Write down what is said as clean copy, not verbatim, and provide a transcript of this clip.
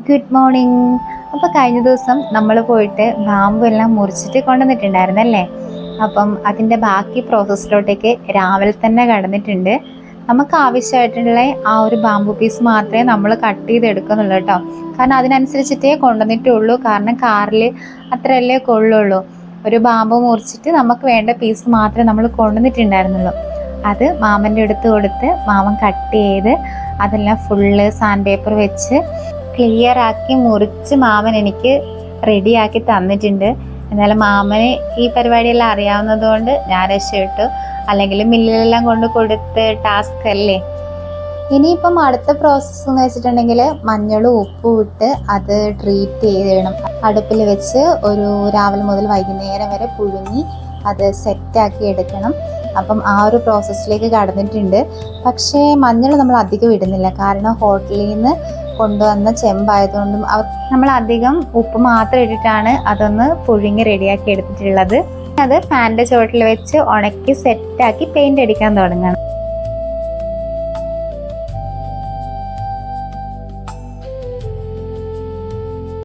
Good morning. അപ്പോൾ കഴിഞ്ഞ ദിവസം നമ്മൾ പോയിട്ട് ബാമ്പു എല്ലാം മുറിച്ചിട്ട് കൊണ്ടുവന്നിട്ടുണ്ടായിരുന്നല്ലേ. അപ്പം അതിൻ്റെ ബാക്കി പ്രോസസ്സിലോട്ടേക്ക് രാവിലെ തന്നെ കടന്നിട്ടുണ്ട്. നമുക്ക് ആവശ്യമായിട്ടുള്ള ആ ഒരു ബാമ്പു പീസ് മാത്രമേ നമ്മൾ കട്ട് ചെയ്തെടുക്കുന്നുള്ളൂ കേട്ടോ. കാരണം അതിനനുസരിച്ചിട്ടേ കൊണ്ടുവന്നിട്ടുള്ളൂ. കാരണം കാറിൽ അത്രയല്ലേ കൊള്ളുള്ളൂ. ഒരു ബാമ്പു മുറിച്ചിട്ട് നമുക്ക് വേണ്ട പീസ് മാത്രമേ നമ്മൾ കൊണ്ടുവന്നിട്ടുണ്ടായിരുന്നുള്ളൂ. അത് മാമൻ്റെ അടുത്ത് കൊടുത്ത് മാമൻ കട്ട് ചെയ്ത് അതെല്ലാം ഫുള്ള് സാൻഡ് പേപ്പർ വെച്ച് ക്ലിയർ ആക്കി മുറിച്ച് മാമൻ എനിക്ക് റെഡിയാക്കി തന്നിട്ടുണ്ട്. എന്നാലും മാമന് ഈ പരിപാടിയെല്ലാം അറിയാവുന്നത് കൊണ്ട് ഞാൻ രക്ഷപ്പെട്ടു. അല്ലെങ്കിൽ മില്ലിലെല്ലാം കൊണ്ട് കൊടുത്ത് ടാസ്ക് അല്ലേ. ഇനിയിപ്പം അടുത്ത പ്രോസസ്സ് എന്ന് വെച്ചിട്ടുണ്ടെങ്കിൽ മഞ്ഞളും ഉപ്പും ഇട്ട് അത് ട്രീറ്റ് ചെയ്തിടണം. അടുപ്പിൽ വെച്ച് ഒരു രാവിലെ മുതൽ വൈകുന്നേരം വരെ പുഴുങ്ങി അത് സെറ്റാക്കി എടുക്കണം. അപ്പം ആ ഒരു പ്രോസസ്സിലേക്ക് കടന്നിട്ടുണ്ട്. പക്ഷേ മഞ്ഞൾ നമ്മൾ അധികം ഇടുന്നില്ല. കാരണം ഹോട്ടലിൽ നിന്ന് കൊണ്ടുവന്ന ചെമ്പായതുകൊണ്ടും നമ്മൾ അധികം ഉപ്പ് മാത്രം ഇട്ടിട്ടാണ് അതൊന്ന് പുഴുങ്ങി റെഡിയാക്കി എടുത്തിട്ടുള്ളത്. അത് ഫാനിൻ്റെ ചുവട്ടിൽ വെച്ച് ഉണക്കി സെറ്റാക്കി പെയിൻ്റ് അടിക്കാൻ തുടങ്ങണം.